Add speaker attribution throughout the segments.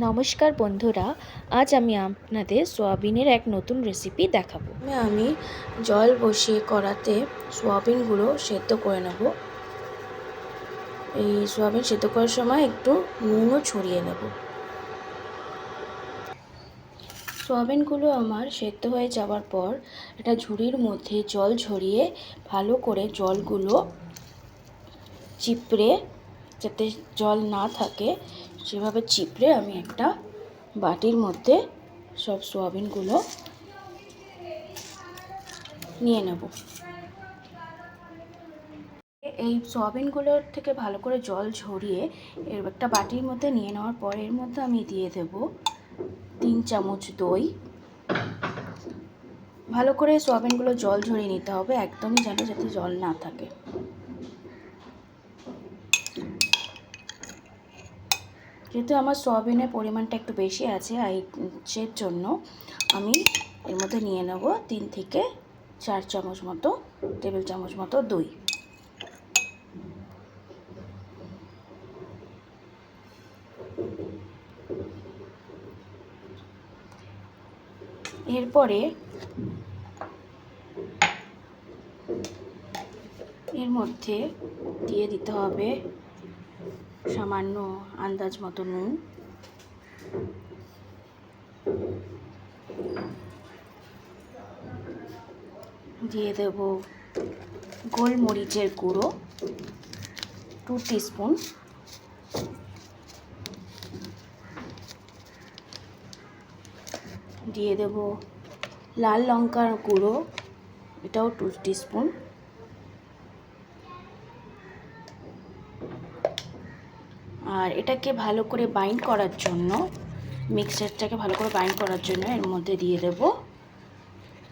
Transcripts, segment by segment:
Speaker 1: নমস্কার বন্ধুরা, আজ আমি আপনাদের সোয়াবিনের এক নতুন রেসিপি দেখাবো। আমি জল বসিয়ে কড়াতে সোয়াবিনগুলো সেদ্ধ করে নেব। এই সোয়াবিন সেদ্ধ করার সময় একটু নুনও ছড়িয়ে নেব। সোয়াবিনগুলো আমার সেদ্ধ হয়ে যাওয়ার পর একটা ঝুড়ির মধ্যে জল ঝরিয়ে ভালো করে জলগুলো চিপড়ে, যাতে জল না থাকে সেভাবে চিপড়ে আমি একটা বাটির মধ্যে সব সোয়াবিনগুলো নিয়ে নেব। এই সোয়াবিনগুলোর থেকে ভালো করে জল ঝরিয়ে এর একটা বাটির মধ্যে নিয়ে নেওয়ার পর এর মধ্যে আমি দিয়ে দেব 3 চামচ দই। ভালো করে সোয়াবিনগুলো জল ঝরিয়ে নিতে হবে, একদমই যেন যাতে জল না থাকে। যেহেতু আমার সোয়াবিনের পরিমাণটা একটু বেশি আছে, এর জন্য আমি এর মধ্যে নিয়ে নেব 3 থেকে 4 চামচ মতো, টেবিল চামচ মতো দই। এরপরে এর মধ্যে দিয়ে দিতে হবে সামান্য আন্দাজ মতো নুন, দিয়ে দেব গোলমরিচের গুঁড়ো 2 টিস্পুন, দিয়ে দেব লাল লঙ্কার গুঁড়ো, এটাও 2 টিস্পুন, আর এটাকে ভালো করে বাইন্ড করার জন্য, মিক্সচারটাকে ভালো করে বাইন্ড করার জন্য এর মধ্যে দিয়ে দেব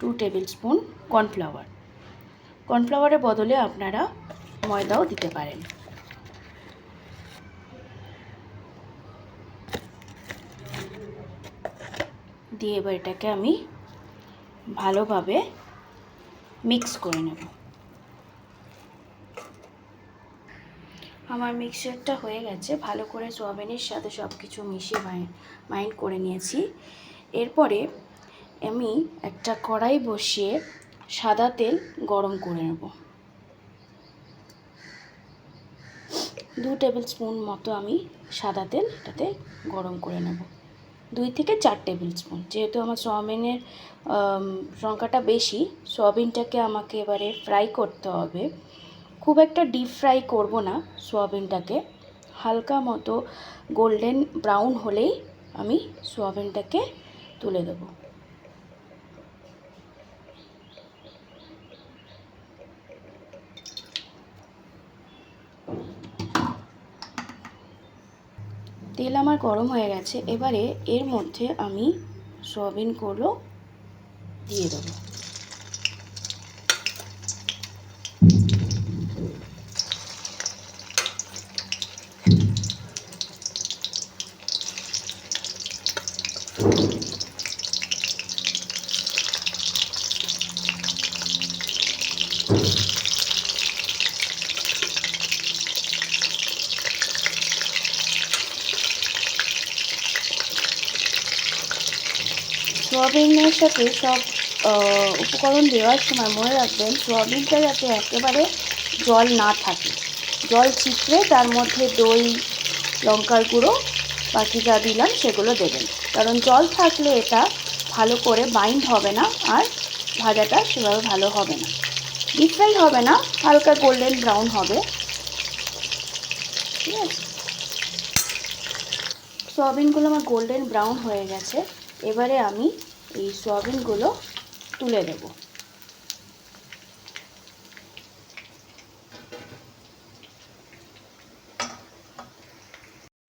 Speaker 1: 2 টেবিল স্পুন কর্নফ্লাওয়ার। কর্নফ্লাওয়ারের বদলে আপনারা ময়দাও দিতে পারেন। দিয়ে এবার এটাকে আমি ভালোভাবে মিক্স করে নেব। আমার মিক্সচারটা হয়ে গেছে, ভালো করে সোয়াবিনের সাথে সব কিছু মিশিয়ে বাইন্ড করে নিয়েছি। এরপরে আমি একটা কড়াই বসিয়ে সাদা তেল গরম করে নেব। 2 টেবিল স্পুন মতো আমি সাদা তেল এটাতে গরম করে নেব, 2 থেকে 4 টেবিল স্পুন। যেহেতু আমার সোয়াবিনের সংখ্যাটা বেশি, সোয়াবিনটাকে আমাকে এবারে ফ্রাই করতে হবে। খুব একটা ডিপ ফ্রাই করব না সোয়াবিনটাকে, হালকা মতো গোল্ডেন ব্রাউন হলেই আমি সোয়াবিনটাকে তুলে দেব। তেল আমার গরম হয়ে গেছে, এবারে এর মধ্যে আমি সোয়াবিনগুলো দিয়ে দেবো। সোয়াবিনের সাথে সব উপকরণ দেওয়ার সময় মনে রাখবেন সোয়াবিনটা যাতে একেবারে জল না থাকে। জল চিপড়ে তার মধ্যে দই, লঙ্কার গুঁড়ো, বাকি যা দিলাম সেগুলো দেবেন, কারণ জল থাকলে এটা ভালো করে বাইন্ড হবে না আর ভাজাটা সেভাবে ভালো হবে না। ডিপ ফ্রাই হবে না, হালকা গোল্ডেন ব্রাউন হবে। ঠিক আছে, সোয়াবিনগুলো আমার গোল্ডেন ব্রাউন হয়ে গেছে, এবারে আমি এই সোয়াবিনগুলো তুলে দেব।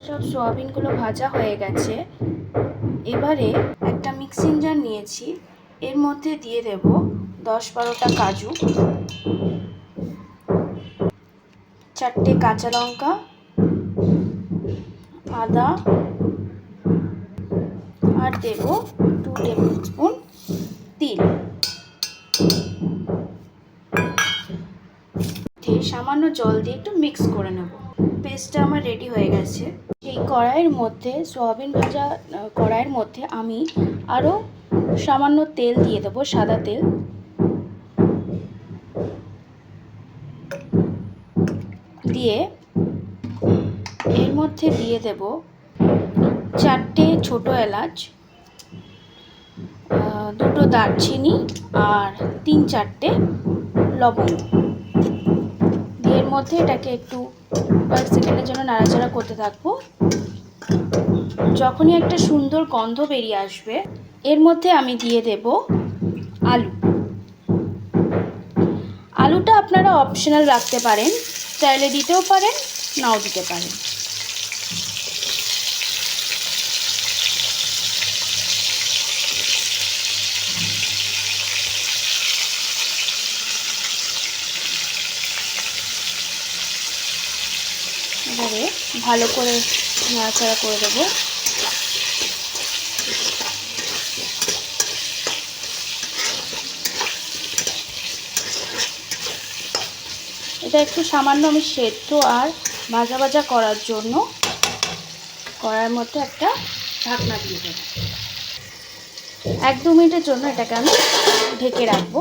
Speaker 1: সব সোয়াবিনগুলো ভাজা হয়ে গেছে, এবারে একটা মিক্সিং জার নিয়েছি, এর মধ্যে দিয়ে দেব 10-12টা কাজু, 4টে কাঁচা লঙ্কা, আদা, আর দেব 2 টেবিল স্পুন তিল। সামান্য জল দিয়ে একটু মিক্স করে নেব। পেস্টটা আমার রেডি হয়ে গেছে। এই কড়াইয়ের মধ্যে সয়াবিন ভাজা কড়াইয়ের মধ্যে আমি আরও সামান্য তেল দিয়ে দেবো, সাদা তেল। দিয়ে এর মধ্যে দিয়ে দেব 4টে ছোটো এলাচ, 2টো দারচিনি আর 3-4টে লবঙ্গ দিয়ে এর মধ্যে এটাকে একটু কয়েক সেকেন্ডের জন্য নাড়াচাড়া করতে থাকবো। যখনই একটা সুন্দর গন্ধ বেরিয়ে আসবে এর মধ্যে আমি দিয়ে দেব আলু। আলুটা আপনারা অপশনাল রাখতে পারেন, চাইলে দিতেও পারেন, নাও দিতে পারেন। এবারে ভালো করে নাড়াচাড়া করে দেবো। এটা একটু সামান্য আমি সেদ্ধ আর ভাজা ভাজা করার জন্য কড়াইয়ের মধ্যে একটা ঢাকনা দিয়ে দেবো। 1-2 মিনিটের জন্য এটাকে আমি ঢেকে রাখবো,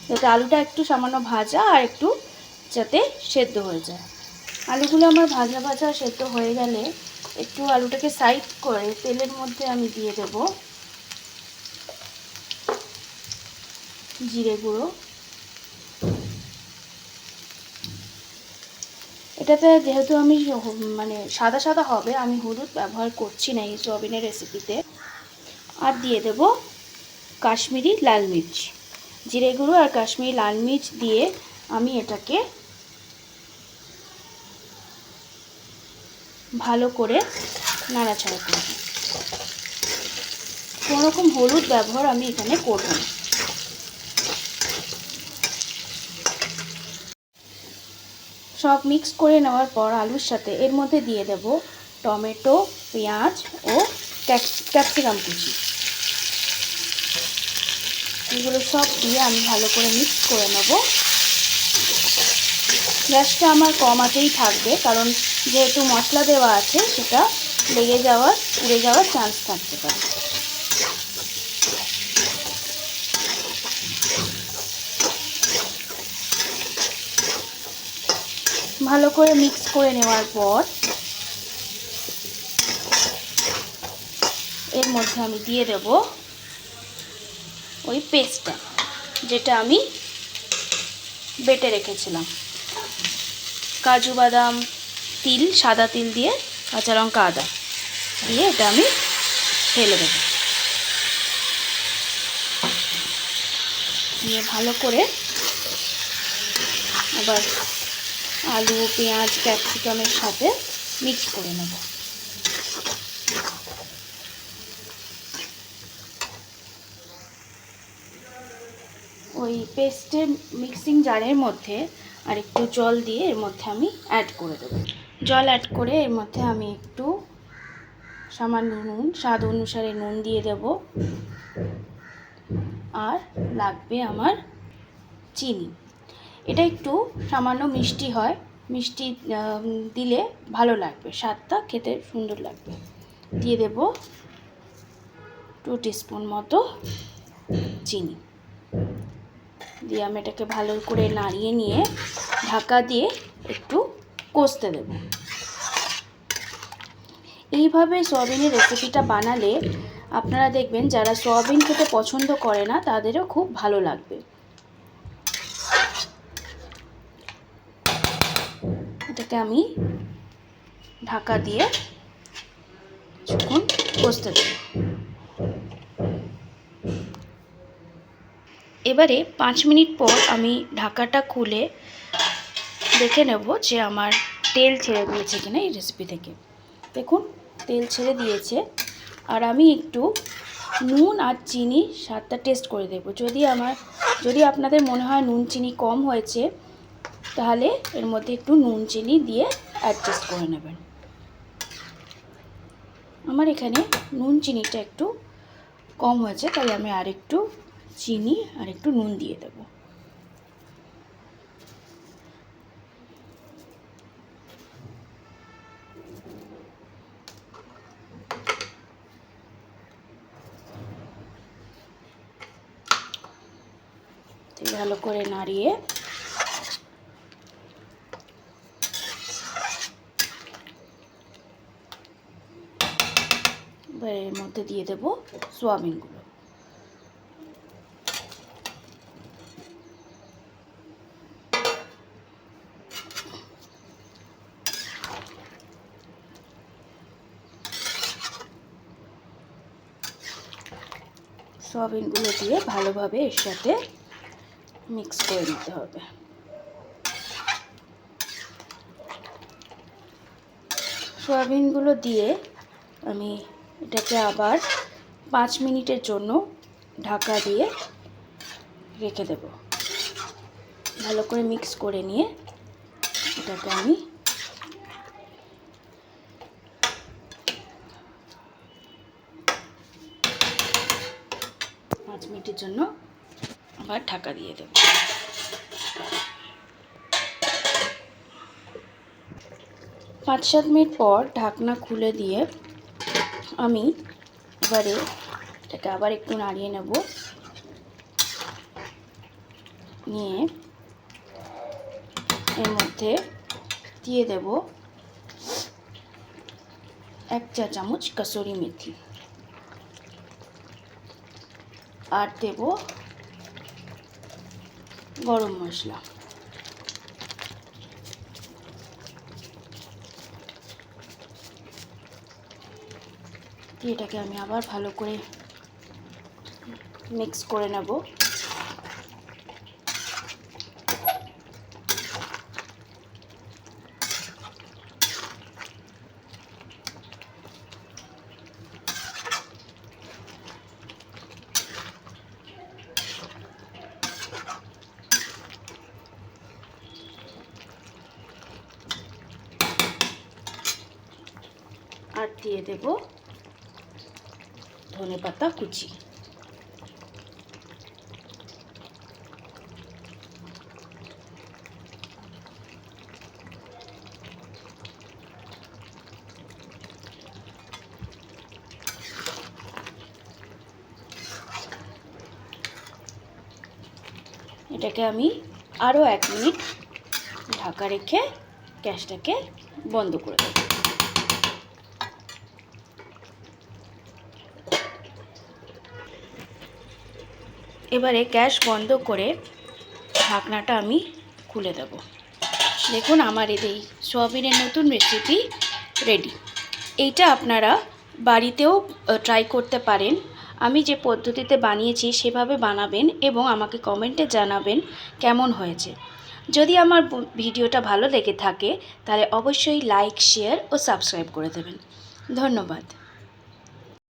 Speaker 1: যাতে আলুটা একটু সামান্য ভাজা আর একটু যাতে সেদ্ধ হয়ে যায়। আলুগুলো আমার ভাজা ভাজা সেদ্ধ হয়ে গেলে একটু আলুটাকে সাইড করে তেলের মধ্যে আমি দিয়ে দেব জিরে গুঁড়ো। এটাতে যেহেতু আমি মানে সাদা সাদা হবে, আমি হলুদ ব্যবহার করছি না এই সয়াবিনের রেসিপিতে। আর দিয়ে দেব কাশ্মীরি লাল মির্চ। জিরে গুঁড়ো আর কাশ্মীরি লাল মির্চ দিয়ে আমি এটাকে ভালো করে নাড়াচাড়া করব। কোনো রকম হলুদ ব্যবহার আমি এখানে করব না। সব মিক্স করে নেওয়ার পর আলুর সাথে এর মধ্যে দিয়ে দেব টমেটো, পেঁয়াজ ও ক্যাপসিকাম কুচি। এগুলো সব দিয়ে আমি ভালো করে মিক্স করে নেব। গ্যাসটা আমার কম আঁচেই থাকবে, কারণ যেহেতু মশলা দেওয়া আছে সেটা লেগে যাওয়ার, পুড়ে যাওয়ার চান্স থাকতে পারে। ভালো করে মিক্স করে নেওয়ার পর এর মধ্যে আমি দিয়ে দেব ওই পেস্টটা, যেটা আমি বেটে রেখেছিলাম। কাজু বাদাম, তিল, সাদা তিল দিয়ে কাঁচা লঙ্কা, আদা দিয়ে এটা আমি ঢেলে দেব। দিয়ে ভালো করে আবার আলু, পেঁয়াজ, ক্যাপসিকামের সাথে মিক্স করে নেব। ওই পেস্টের মিক্সিং জারের মধ্যে আর একটু জল দিয়ে এর মধ্যে আমি অ্যাড করে দেব। জল অ্যাড করে এর মধ্যে আমি একটু সামান্য নুন, স্বাদ অনুসারে নুন দিয়ে দেব। আর লাগবে আমার চিনি। এটা একটু সামান্য মিষ্টি হয়, মিষ্টি দিলে ভালো লাগবে, স্বাদটা খেতে সুন্দর লাগবে। দিয়ে দেব 2 টিস্পুন মতো চিনি। দিয়ে আমি এটাকে ভালো করে নাড়িয়ে নিয়ে ঢাকা দিয়ে একটু কষতে দেব। এইভাবে সয়াবিনের রেসিপিটা বানালে আপনারা দেখবেন যারা সয়াবিন খেতে পছন্দ করে না তাদেরও খুব ভালো লাগবে। এটাকে আমি ঢাকা দিয়ে কিছুক্ষণ কষতে দেব। এবারে 5 মিনিট পর আমি ঢাকাটা খুলে দেখে নেব যে আমার তেল ছেড়ে দিয়েছে কিনা এই রেসিপি থেকে। দেখুন তেল ছেড়ে দিয়েছে। আর আমি একটু নুন আর চিনি স্বাদটা টেস্ট করে দেব। যদি আপনাদের মনে হয় নুন চিনি কম হয়েছে, তাহলে এর মধ্যে একটু নুন চিনি দিয়ে অ্যাডজাস্ট করে নেবেন। আমার এখানে নুন চিনিটা একটু কম হয়েছে, তাই আমি আর একটু চিনি আর একটু নুন দিয়ে দেব। ভালো করে নাড়িয়ে এবার এর মধ্যে দিয়ে দেব সোয়াবিনগুলো। সোয়াবিনগুলো দিয়ে ভালোভাবে এর সাথে মিক্স করে নিতে হবে। সোয়াবিনগুলো দিয়ে আমি এটাকে আবার 5 মিনিটের জন্য ঢাকা দিয়ে রেখে দেব। ভালো করে মিক্স করে নিয়ে এটাকে আমি 5 মিনিটের জন্য আবার ঢাকা দিয়ে দেব। 5-7 মিনিট পর ঢাকনা খুলে দিয়ে আমি এবারে এটাকে আবার একটু নাড়িয়ে নেব। নিয়ে এর মধ্যে দিয়ে দেব 1 চা চামচ কসুরি মেথি, আর দেব গরম মশলা। এটাকে আমি আবার ভালো করে মিক্স করে নেব। আর দিয়ে দেব ধনেপাতা কুচি। এটাকে আমি আরও 1 মিনিট ঢাকা রেখে গ্যাসটাকে বন্ধ করে দেব। এবারে গ্যাস বন্ধ করে ঢাকনাটা আমি খুলে দেব। দেখুন আমার এই সোয়াবিনের নতুন রেসিপি রেডি। এইটা আপনারা বাড়িতেও ট্রাই করতে পারেন। আমি যে পদ্ধতিতে বানিয়েছি সেভাবে বানাবেন এবং আমাকে কমেন্টে জানাবেন কেমন হয়েছে। যদি আমার ভিডিওটা ভালো লেগে থাকে তাহলে অবশ্যই লাইক, শেয়ার ও সাবস্ক্রাইব করে দেবেন। ধন্যবাদ।